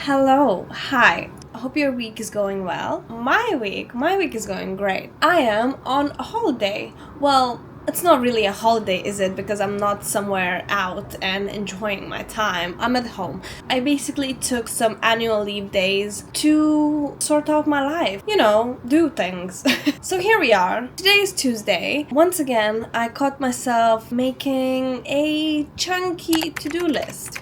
Hello, hi. I hope your week is going well. My week is going great. I am on a holiday. Well, it's not really a holiday, is it? Because I'm not somewhere out and enjoying my time. I'm at home. I basically took some annual leave days to sort out my life. Do things. So here we are. Today is Tuesday. Once again, I caught myself making a chunky to-do list.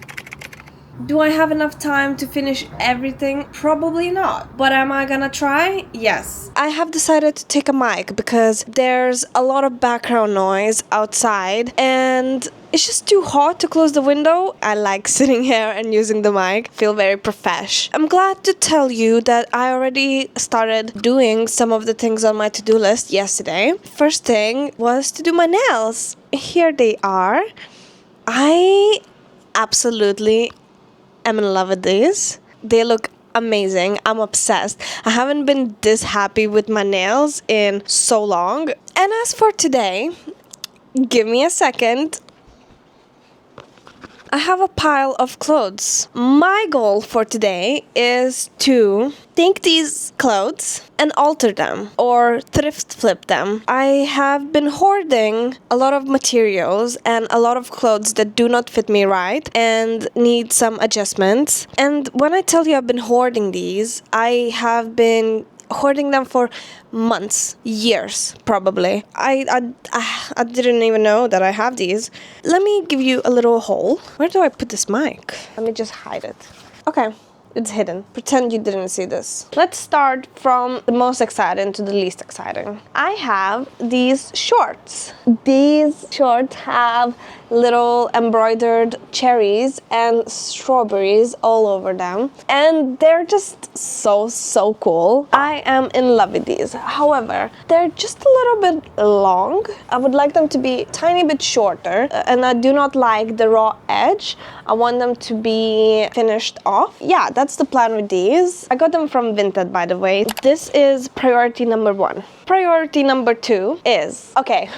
Do I have enough time to finish everything? Probably not. But am I gonna try? Yes. I have decided to take a mic because there's a lot of background noise outside and it's just too hot to close the window. I like sitting here and using the mic. Feel very profesh. I'm glad to tell you that I already started doing some of the things on my to-do list yesterday. First thing was to do my nails. Here they are. I absolutely I'm in love with these. They look amazing. I'm obsessed. I haven't been this happy with my nails in so long. And as for today, give me a second. I have a pile of clothes. My goal for today is to take these clothes and alter them or thrift flip them. I have been hoarding a lot of materials and a lot of clothes that do not fit me right and need some adjustments. And when I tell you I've been hoarding these, I have been hoarding them for months, years, probably. I didn't even know that I have these. Let me give you a little haul. Where do I put this mic? Let me just hide it. Okay. It's hidden. Pretend you didn't see this. Let's start from the most exciting to the least exciting. I have these shorts. These shorts have little embroidered cherries and strawberries all over them. And they're just so cool. I am in love with these. However, they're just a little bit long. I would like them to be a tiny bit shorter. And I do not like the raw edge. I want them to be finished off. Yeah, that's the plan with these. I got them from Vinted, by the way. This is priority number 1. Priority number 2 is, okay,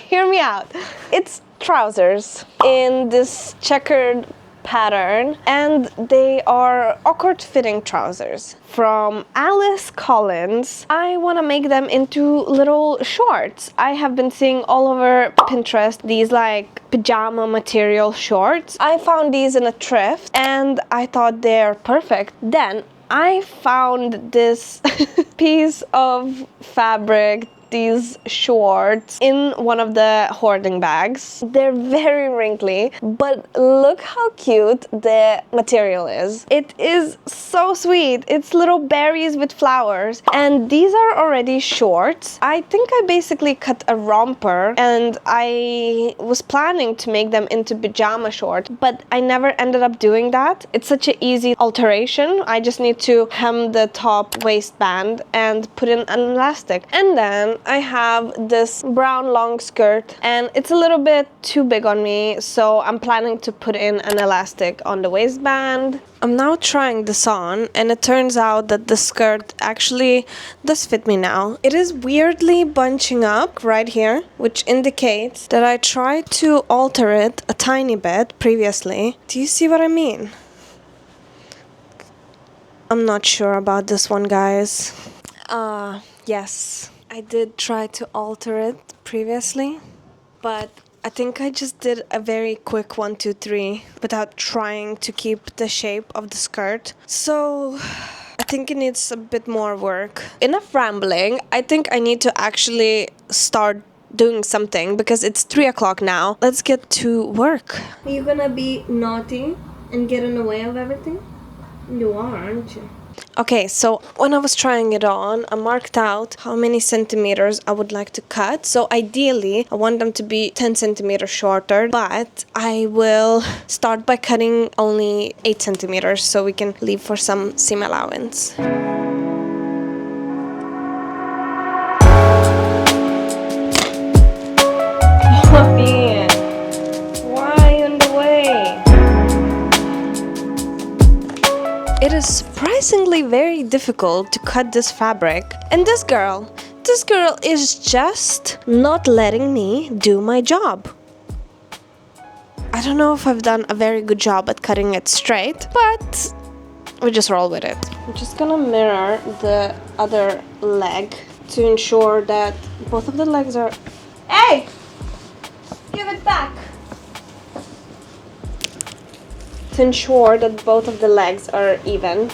hear me out. It's trousers in this checkered pattern, and they are awkward fitting trousers from Alice Collins. I want to make them into little shorts. I have been seeing all over Pinterest these like pajama material shorts. I found these in a thrift and I thought they're perfect. Then I found this piece of fabric, these shorts, in one of the hoarding bags. They're very wrinkly, but look how cute the material is. It is so sweet. It's little berries with flowers, and these are already shorts. I think I basically cut a romper, and I was planning to make them into pajama shorts, but I never ended up doing that. It's such an easy alteration. I just need to hem the top waistband and put in an elastic, and then I have this brown long skirt and it's a little bit too big on me, so I'm planning to put in an elastic on the waistband. I'm now trying this on and it turns out that the skirt actually does fit me now. It is weirdly bunching up right here, which indicates that I tried to alter it a tiny bit previously. Do you see what I mean? I'm not sure about this one, guys. Yes. I did try to alter it previously, but I think I just did a very quick 1, 2, 3 without trying to keep the shape of the skirt. So I think it needs a bit more work. Enough rambling. I think I need to actually start doing something because it's 3 o'clock now. Let's get to work. Are you gonna be naughty and get in the way of everything? You are, aren't you? Okay, so when I was trying it on, I marked out how many centimeters I would like to cut. So ideally, I want them to be 10 centimeters shorter, but I will start by cutting only 8 centimeters so we can leave for some seam allowance. It is surprisingly very difficult to cut this fabric. And this girl is just not letting me do my job. I don't know if I've done a very good job at cutting it straight, but we just roll with it. I'm just gonna mirror the other leg to ensure that both of the legs are... Hey! Give it back! To ensure that both of the legs are even.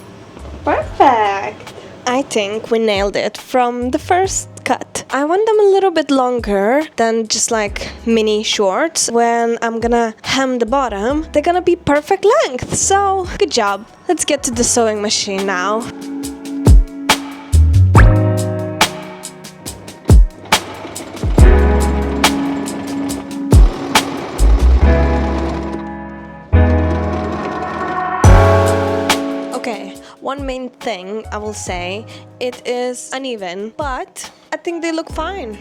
Perfect! I think we nailed it from the first cut. I want them a little bit longer than just like mini shorts. When I'm gonna hem the bottom, they're gonna be perfect length. So, good job. Let's get to the sewing machine now. Okay, one main thing I will say, it is uneven, but I think they look fine.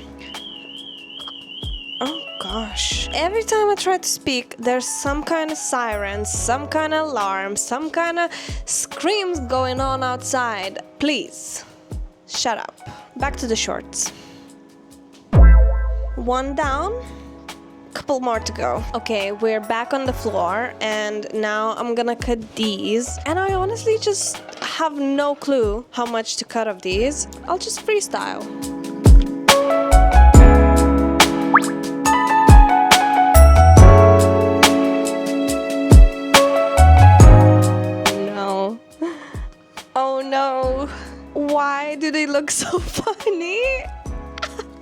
Oh gosh. Every time I try to speak, there's some kind of siren, some kind of alarm, some kind of screams going on outside. Please, shut up. Back to the shorts. One down. Couple more to go. Okay, we're back on the floor and now I'm gonna cut these, and I honestly just have no clue how much to cut of these. I'll just freestyle. No. Oh no. Why do they look so funny?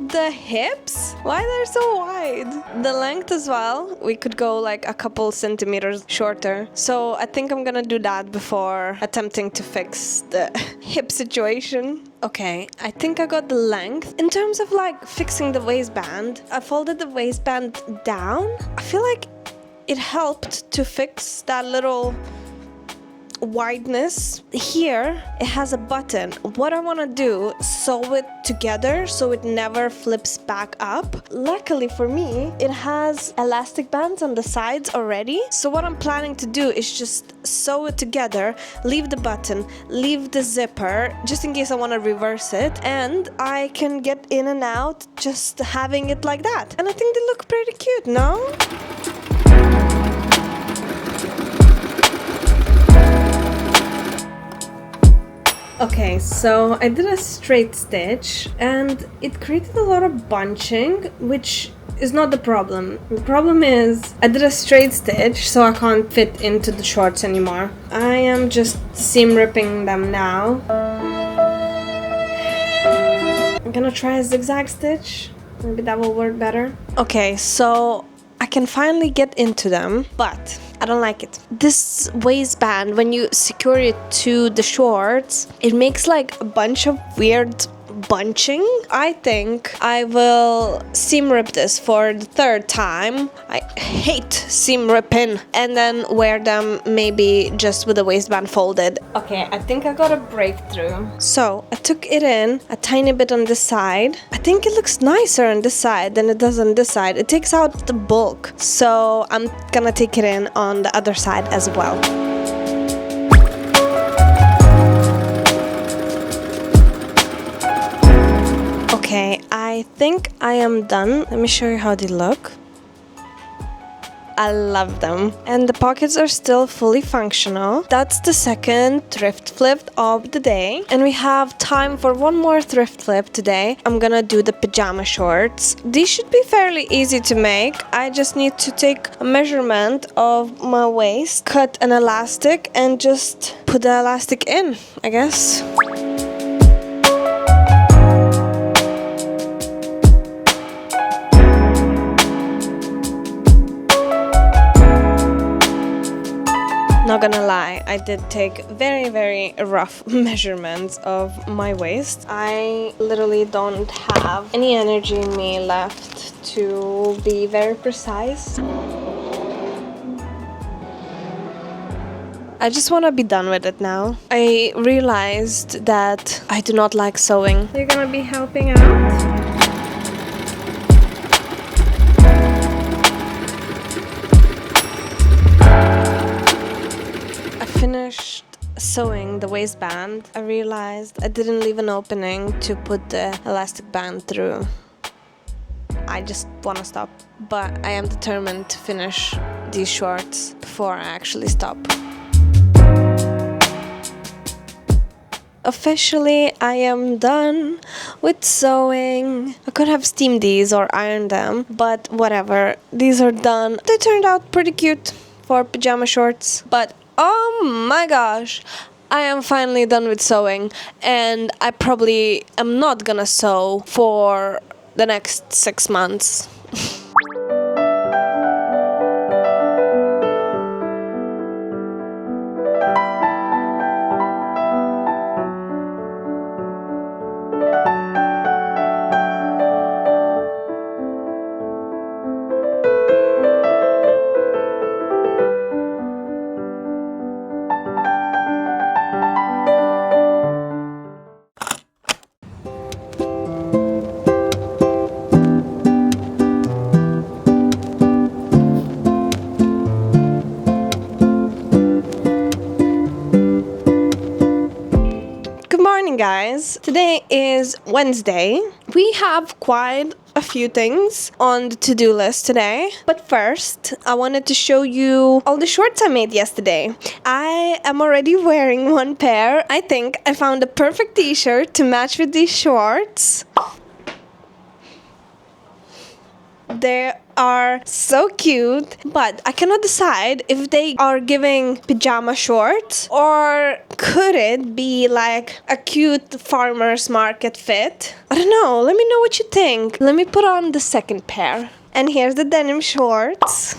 The hips? Why they're so wide? The length as well. We could go like a couple centimeters shorter. So I think I'm gonna do that before attempting to fix the hip situation. Okay, I think I got the length. In terms of like fixing the waistband, I folded the waistband down. I feel like it helped to fix that little wideness. Here it has a button. What I want to do, sew it together so it never flips back up. Luckily for me, it has elastic bands on the sides already. So what I'm planning to do is just sew it together, leave the button, leave the zipper, just in case I want to reverse it, and I can get in and out just having it like that. And I think they look pretty cute, no? Okay, so I did a straight stitch and it created a lot of bunching, which is not the problem. The problem is I did a straight stitch, so I can't fit into the shorts anymore. I am just seam ripping them now. I'm gonna try a zigzag stitch. Maybe that will work better. Okay, so I can finally get into them, but I don't like it. This waistband, when you secure it to the shorts, it makes like a bunch of weird bunching. I think I will seam rip this for the third time. I hate seam ripping. And then wear them maybe just with the waistband folded. Okay, I think I got a breakthrough. So I took it in a tiny bit on this side. I think it looks nicer on this side than it does on this side. It takes out the bulk. So I'm gonna take it in on the other side as well. Okay, I think I am done. Let me show you how they look. I love them. And the pockets are still fully functional. That's the second thrift flip of the day. And we have time for one more thrift flip today. I'm gonna do the pajama shorts. These should be fairly easy to make. I just need to take a measurement of my waist, cut an elastic, and just put the elastic in, I guess. Not gonna lie, I did take very, very rough measurements of my waist. I literally don't have any energy in me left to be very precise. I just want to be done with it now. I realized that I do not like sewing. You're gonna be helping out? Finished sewing the waistband. I realized I didn't leave an opening to put the elastic band through. I just want to stop, but I am determined to finish these shorts before I actually stop. Officially, I am done with sewing. I could have steamed these or ironed them, but whatever. These are done. They turned out pretty cute for pajama shorts. But oh my gosh, I am finally done with sewing, and I probably am not gonna sew for the next 6 months. Good morning, guys. Today is Wednesday. We have quite a few things on the to-do list today. But first, I wanted to show you all the shorts I made yesterday. I am already wearing one pair. I think I found a perfect t-shirt to match with these shorts. They are so cute, but I cannot decide if they are giving pajama shorts or could it be like a cute farmer's market fit? I don't know. Let me know what you think. Let me put on the second pair. And here's the denim shorts.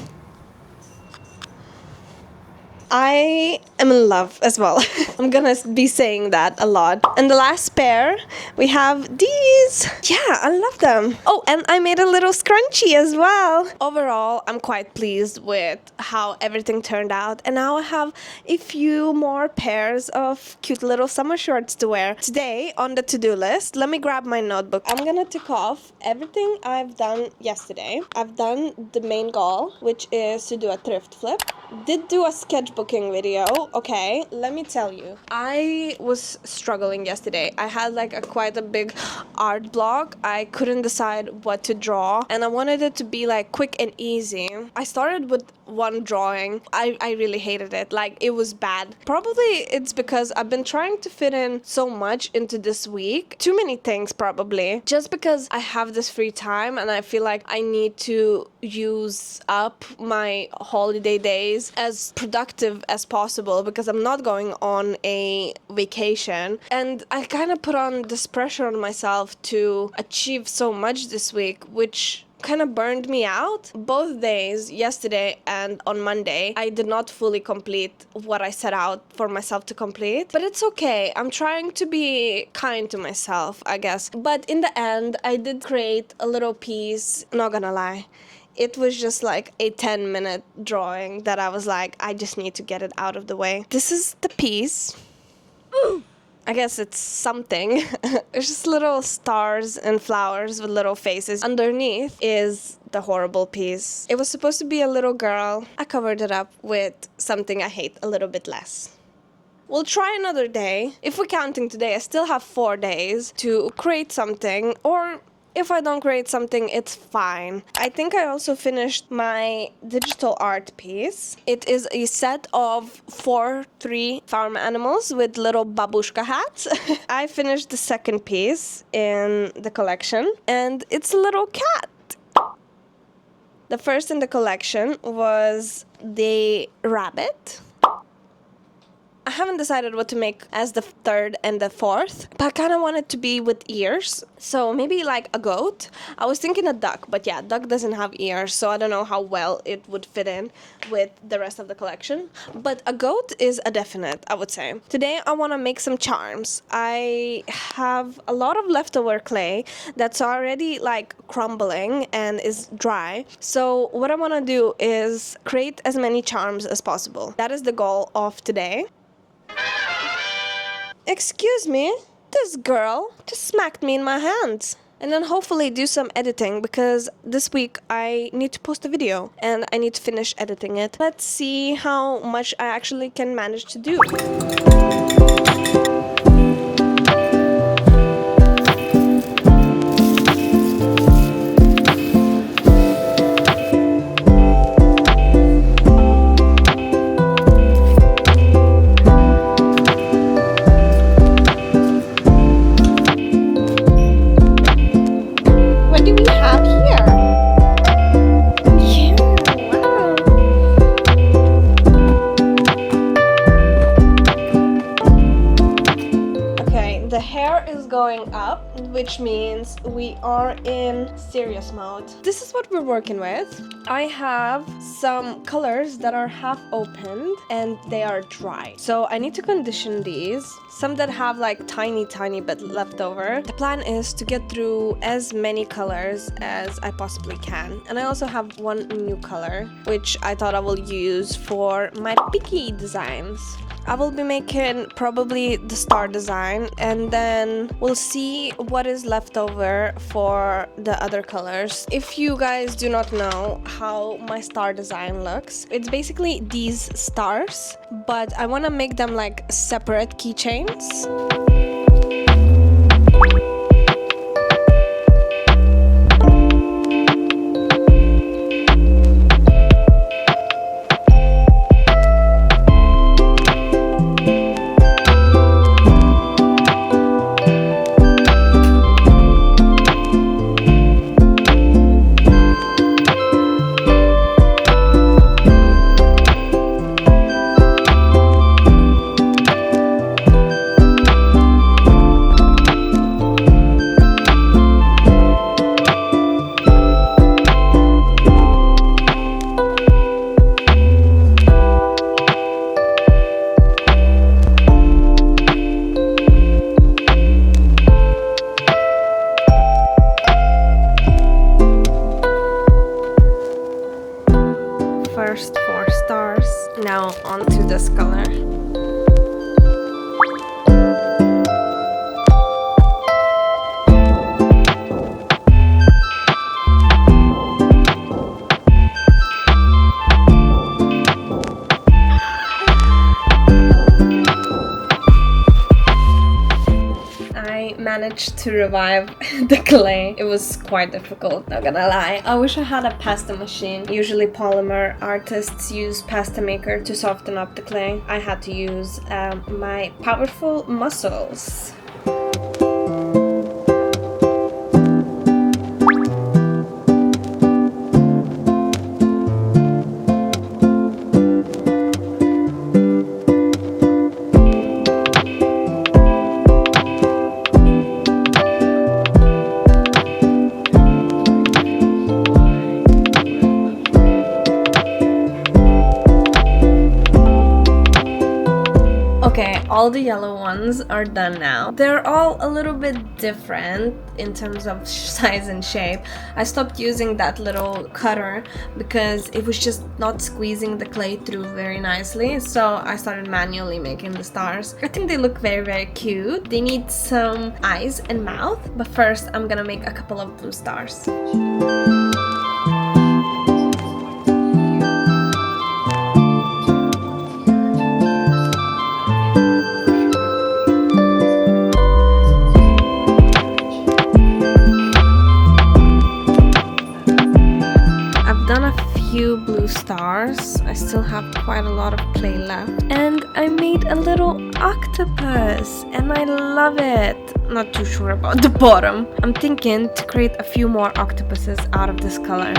I am in love as well. I'm gonna be saying that a lot. And the last pair, we have these. Yeah, I love them. Oh, and I made a little scrunchie as well. Overall, I'm quite pleased with how everything turned out. And now I have a few more pairs of cute little summer shorts to wear. Today, on the to-do list, let me grab my notebook. I'm gonna tick off everything I've done yesterday. I've done the main goal, which is to do a thrift flip. Did do a sketchbooking video. Okay, let me tell you, I was struggling yesterday. I had like quite a big art block. I couldn't decide what to draw, and I wanted it to be like quick and easy. I started with one drawing. I really hated it. Like, it was bad. Probably it's because I've been trying to fit in so much into this week. Too many things, probably. Just because I have this free time and I feel like I need to use up my holiday days as productive as possible because I'm not going on a vacation. And I kind of put on this pressure on myself to achieve so much this week, which kind of burned me out. Both days, yesterday and on Monday, I did not fully complete what I set out for myself to complete. But it's okay. I'm trying to be kind to myself, I guess. But in the end, I did create a little piece, not gonna lie. It was just like a 10-minute drawing that I was like, I just need to get it out of the way. This is the piece. I guess it's something. It's just little stars and flowers with little faces. Underneath is the horrible piece. It was supposed to be a little girl. I covered it up with something I hate a little bit less. We'll try another day. If we're counting today, I still have 4 days to create something, or if I don't create something, it's fine. I think I also finished my digital art piece. It is a set of 3 farm animals with little babushka hats. I finished the second piece in the collection, and it's a little cat. The first in the collection was the rabbit. I haven't decided what to make as the third and the fourth, but I kind of want it to be with ears. So maybe like a goat. I was thinking a duck, but yeah, duck doesn't have ears, so I don't know how well it would fit in with the rest of the collection. But a goat is a definite, I would say. Today I want to make some charms. I have a lot of leftover clay that's already like crumbling and is dry. So what I want to do is create as many charms as possible. That is the goal of today. Excuse me, this girl just smacked me in my hands. And then hopefully do some editing because this week I need to post a video and I need to finish editing it. Let's see how much I actually can manage to do. going up, which means we are in serious mode. This is what we're working with. I have some colors that are half opened and they are dry. So I need to condition these. Some that have like tiny bit left over. The plan is to get through as many colors as I possibly can. And I also have one new color, which I thought I will use for my picky designs. I will be making probably the star design, and then we'll see what is left over for the other colors. If you guys do not know how my star design looks, it's basically these stars, but I want to make them like separate keychains. First 4 stars, now onto this color. I managed to revive the clay. It was quite difficult, not gonna lie. I wish I had a pasta machine. Usually polymer artists use pasta maker to soften up the clay. I had to use my powerful muscles. Okay, all the yellow ones are done now. They're all a little bit different in terms of size and shape. I stopped using that little cutter because it was just not squeezing the clay through very nicely, so I started manually making the stars. I think they look very cute. They need some eyes and mouth, but first I'm gonna make a couple of blue stars. Blue stars. I still have quite a lot of clay left, and I made a little octopus and I love it. Not too sure about the bottom. I'm thinking to create a few more octopuses out of this color.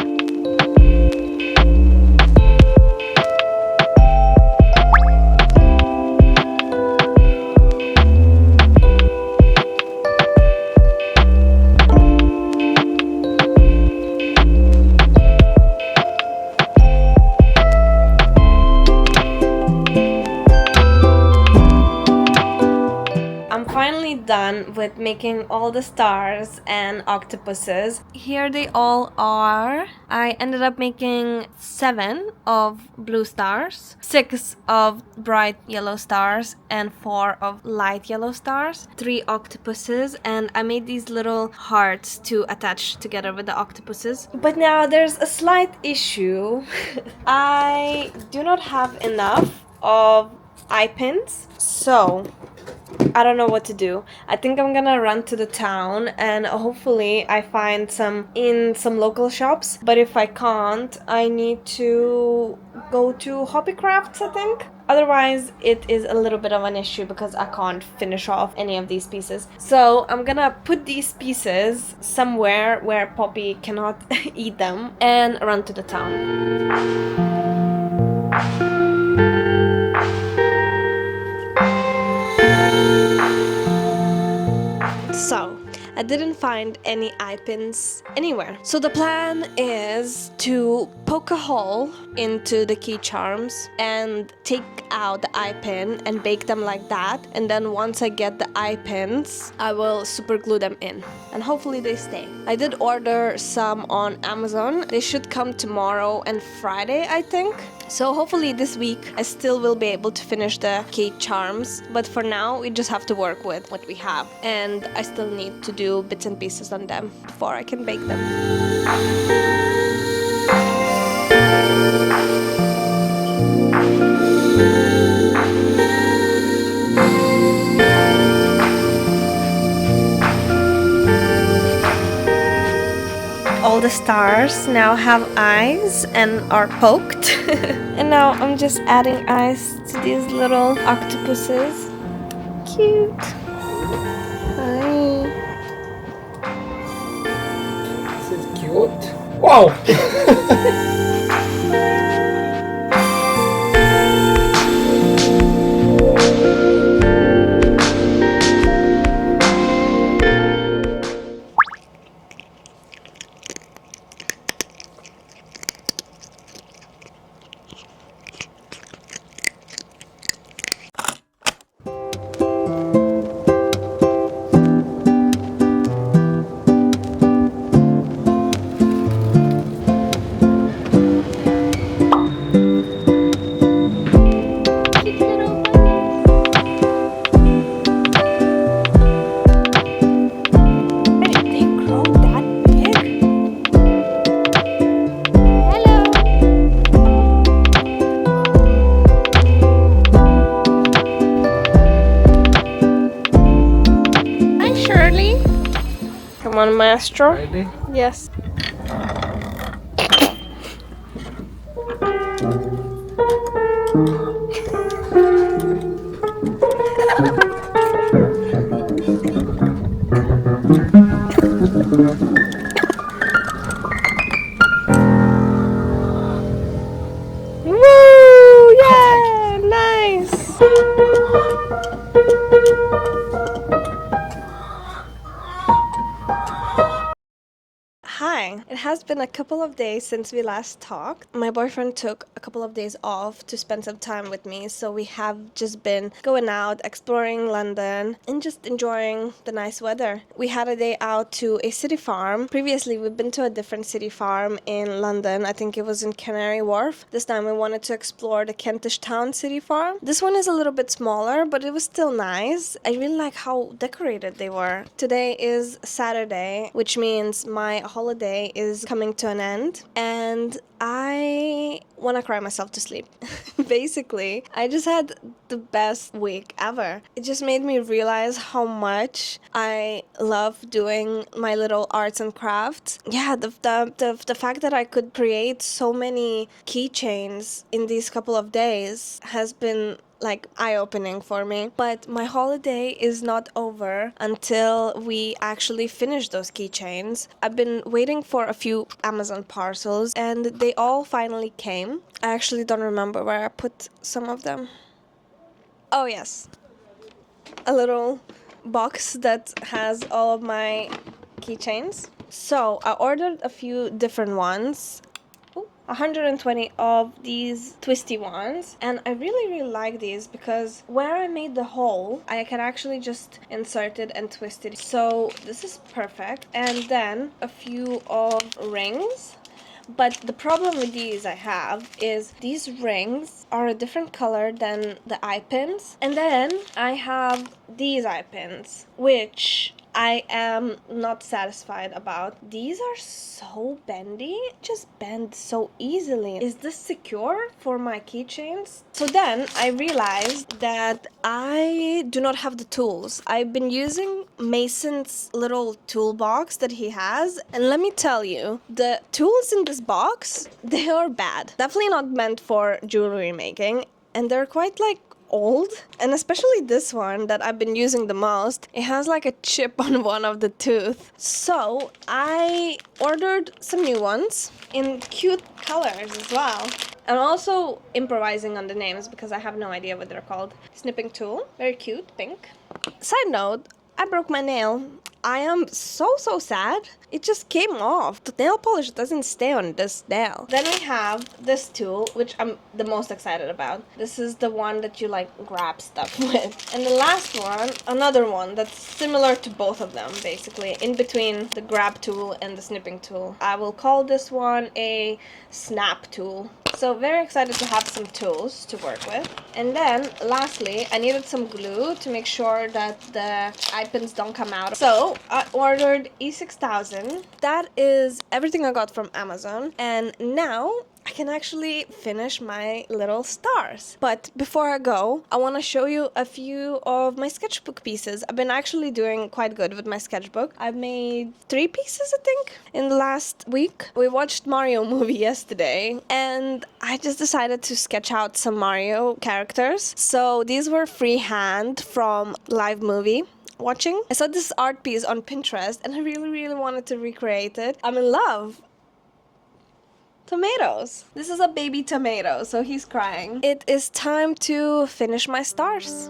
Done with making all the stars and octopuses. Here they all are. I ended up making 7 of blue stars, 6 of bright yellow stars, and 4 of light yellow stars, 3 octopuses, and I made these little hearts to attach together with the octopuses. But now there's a slight issue. I do not have enough of eye pins, so I don't know what to do. I think I'm gonna run to the town and hopefully I find some in some local shops. But if I can't, I need to go to Hobbycrafts, I think. Otherwise, it is a little bit of an issue because I can't finish off any of these pieces. So I'm gonna put these pieces somewhere where Poppy cannot eat them and run to the town. So, I didn't find any eye pins anywhere. So the plan is to poke a hole into the key charms and take out the eye pin and bake them like that. And then once I get the eye pins, I will super glue them in. And hopefully they stay. I did order some on Amazon. They should come tomorrow and Friday, I think. So hopefully this week I still will be able to finish the key charms, but for now we just have to work with what we have, and I still need to do bits and pieces on them before I can bake them. All the stars now have eyes and are poked. And now I'm just adding eyes to these little octopuses. Cute. Hi. This is cute. Wow! Come on, maestro. Ready? Yes. Woo! Yeah! Nice! Hi, it has been a couple of days since we last talked. My boyfriend took a couple of days off to spend some time with me, so we have just been going out, exploring London, and just enjoying the nice weather. We had a day out to a city farm. Previously, we've been to a different city farm in London. I think it was in Canary Wharf. This time we wanted to explore the Kentish Town city farm. This one is a little bit smaller, but it was still nice. I really like how decorated they were. Today is Saturday, which means my holiday is coming to an end, and I want to cry myself to sleep. Basically, I just had the best week ever. It just made me realize how much I love doing my little arts and crafts. Yeah, the fact that I could create so many keychains in these couple of days has been like eye-opening for me. But my holiday is not over until we actually finish those keychains. I've been waiting for a few Amazon parcels and they all finally came. I actually don't remember where I put some of them. Oh yes, a little box that has all of my keychains. So I ordered a few different ones. 120 of these twisty ones, and I really like these because where I made the hole I can actually just insert it and twist it, so this is perfect. And then a few of rings, but the problem with these I have is these rings are a different color than the eye pins, and then I have these eye pins which I am not satisfied about. These are so bendy, just bend so easily. Is this secure for my keychains? So then I realized that I do not have the tools. I've been using Mason's little toolbox that he has, and let me tell you, the tools in this box, they are bad. Definitely not meant for jewelry making, and they're quite like old, and especially this one that I've been using the most, it has like a chip on one of the tooth. So I ordered some new ones in cute colors as well. I'm also improvising on the names because I have no idea what they're called. Snipping tool, very cute, pink. Side note, I broke my nail. I am so sad. It just came off. The nail polish doesn't stay on this nail. Then we have this tool, which I'm the most excited about. This is the one that you like grab stuff with. And the last one, another one that's similar to both of them, basically, in between the grab tool and the snipping tool. I will call this one a snap tool. So very excited to have some tools to work with. And then lastly, I needed some glue to make sure that the eye pins don't come out. So I ordered E6000. That is everything I got from Amazon. And now I can actually finish my little stars. But before I go, I want to show you a few of my sketchbook pieces. I've been actually doing quite good with my sketchbook. I've made 3 pieces, I think, in the last week. We watched Mario movie yesterday, and I just decided to sketch out some Mario characters. So these were freehand from live movie watching. I saw this art piece on Pinterest, and I really wanted to recreate it. I'm in love. Tomatoes. This is a baby tomato, so he's crying. It is time to finish my stars.